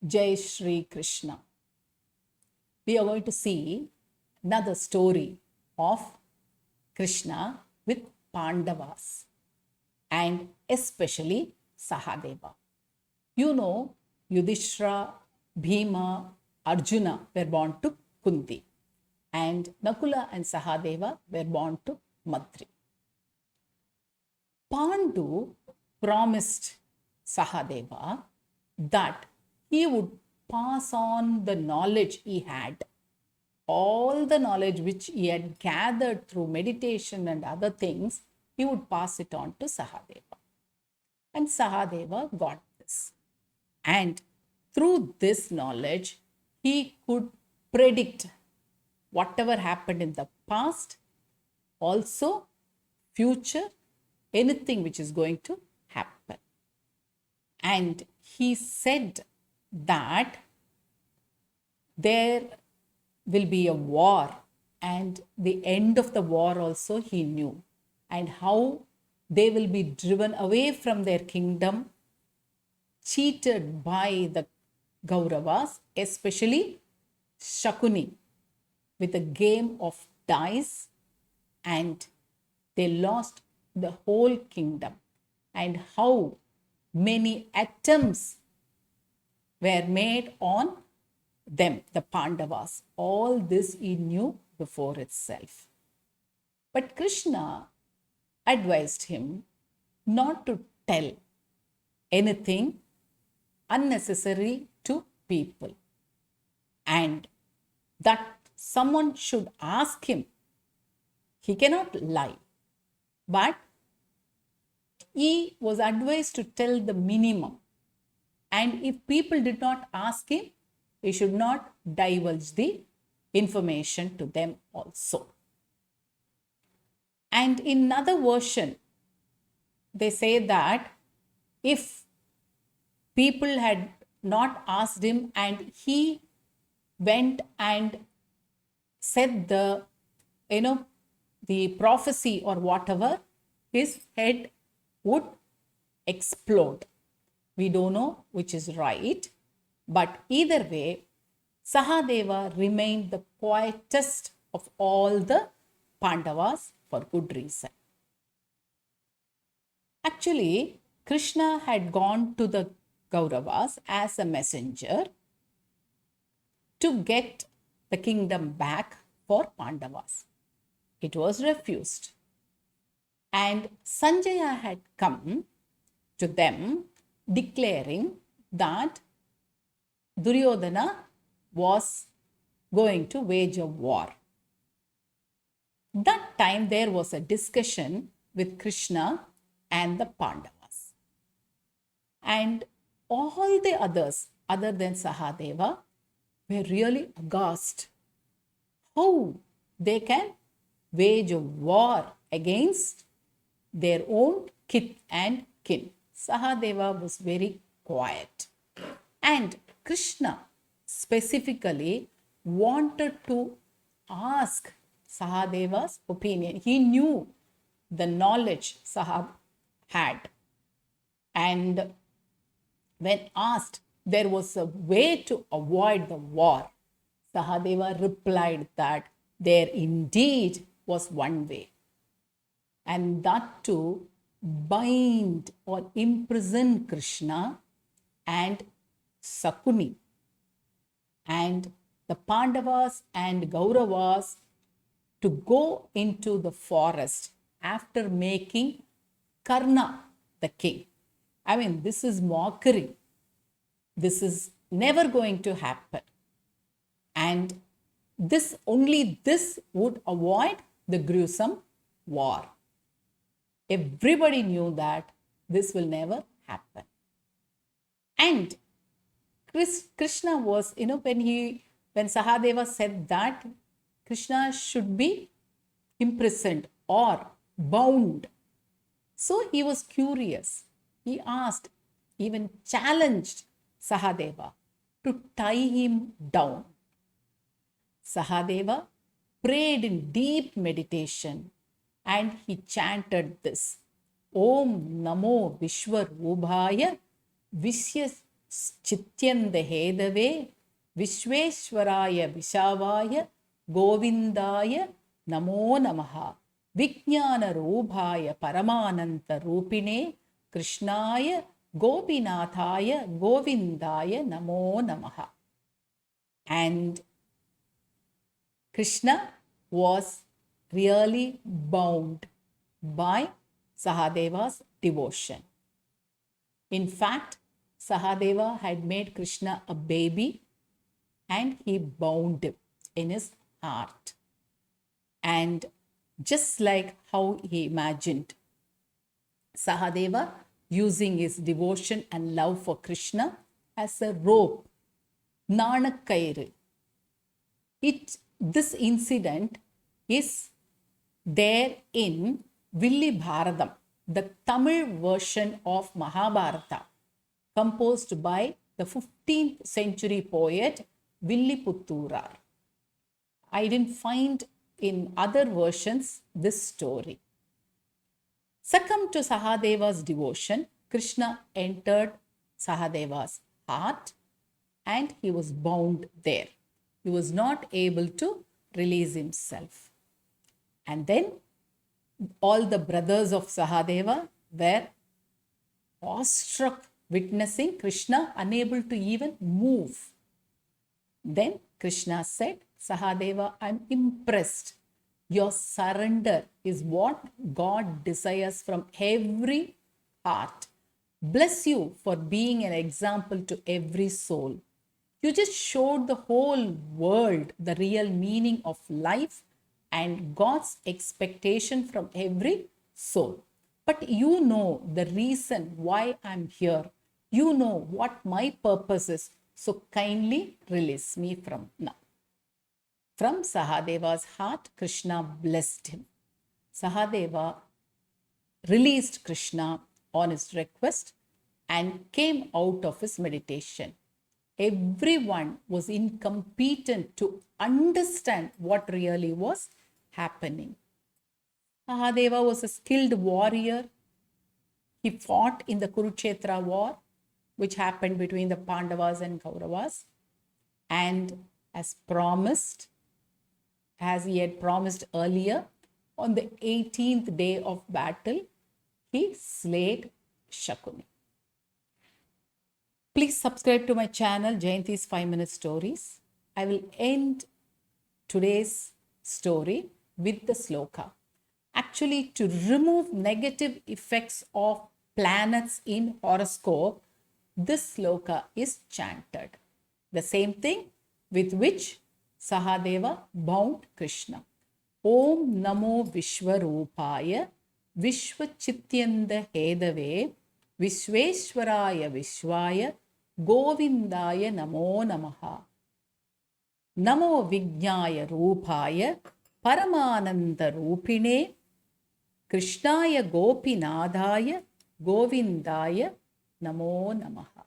Jai Shri Krishna. We are going to see another story of Krishna with Pandavas and especially Sahadeva. You know, Yudhishthira, Bhima, Arjuna were born to Kunti, and Nakula and Sahadeva were born to Matri. Pandu promised Sahadeva that he would pass on the knowledge he had, all the knowledge which he had gathered through meditation and other things, he would pass it on to Sahadeva. And Sahadeva got this. And through this knowledge, he could predict whatever happened in the past, also future, anything which is going to happen. And he said that there will be a war, and the end of the war also he knew, and how they will be driven away from their kingdom, cheated by the Kauravas, especially Shakuni, with a game of dice, and they lost the whole kingdom, and how many attempts were made on them, the Pandavas. All this he knew before itself. But Krishna advised him not to tell anything unnecessary to people, and that someone should ask him. He cannot lie, but he was advised to tell the minimum. And if people did not ask him, he should not divulge the information to them also. And in another version, they say that if people had not asked him and he went and said the prophecy or whatever, his head would explode. We don't know which is right, but either way, Sahadeva remained the quietest of all the Pandavas for good reason. Actually, Krishna had gone to the Kauravas as a messenger to get the kingdom back for Pandavas. It was refused. And Sanjaya had come to them declaring that Duryodhana was going to wage a war. That time there was a discussion with Krishna and the Pandavas. And all the others, other than Sahadeva, were really aghast. How they can wage a war against their own kith and kin. Sahadeva was very quiet. And Krishna specifically wanted to ask Sahadeva's opinion. He knew the knowledge Sahab had. And when asked, there was a way to avoid the war. Sahadeva replied that there indeed was one way, and that to bind or imprison Krishna and Sakuni and the Pandavas and Kauravas to go into the forest after making Karna the king. I mean, this is mockery. This is never going to happen. And this would avoid the gruesome war. Everybody knew that this will never happen. And Krishna was, when Sahadeva said that Krishna should be imprisoned or bound. So he was curious. He asked, even challenged Sahadeva to tie him down. Sahadeva prayed in deep meditation and he chanted this: Om Namo Vishwarubhaya Visya चित्यन्द हेदवे Visvesvaraya विशावाय गोविन्दाय नमो नमः विज्ञानरूपाय परमानन्तरूपिणे कृष्णाय गोपीनाथाय गोविन्दाय नमो नमः. And Krishna was really bound by Sahadeva's devotion. In fact, Sahadeva had made Krishna a baby and he bound him in his heart. And just like how he imagined, Sahadeva using his devotion and love for Krishna as a rope, Nanakairu. This incident is there in Villi Bharatam, the Tamil version of Mahabharata, composed by the 15th century poet Villiputturar. I didn't find in other versions this story. Succumbed to Sahadeva's devotion, Krishna entered Sahadeva's heart and he was bound there. He was not able to release himself. And then all the brothers of Sahadeva were awestruck witnessing Krishna unable to even move. Then Krishna said, Sahadeva, I'm impressed. Your surrender is what God desires from every heart. Bless you for being an example to every soul. You just showed the whole world the real meaning of life and God's expectation from every soul. But you know the reason why I'm here. You know what my purpose is. So kindly release me from now. From Sahadeva's heart, Krishna blessed him. Sahadeva released Krishna on his request and came out of his meditation. Everyone was incompetent to understand what really was happening. Sahadeva was a skilled warrior. He fought in the Kurukshetra war, which happened between the Pandavas and Kauravas. And as he had promised earlier, on the 18th day of battle, he slayed Shakuni. Please subscribe to my channel, Jayanti's 5-Minute Stories. I will end today's story with the sloka. Actually, to remove negative effects of planets in horoscope, this sloka is chanted. The same thing with which Sahadeva bound Krishna. Om Namo Vishwarupaya Vishwachityanda Hedave Vishveshwaraya Vishwaya Govindaya Namo Namaha. Namo Vijnaya Rupaya Paramananda Rupine Krishnaya Gopinadaya Govindaya Namo Namaha.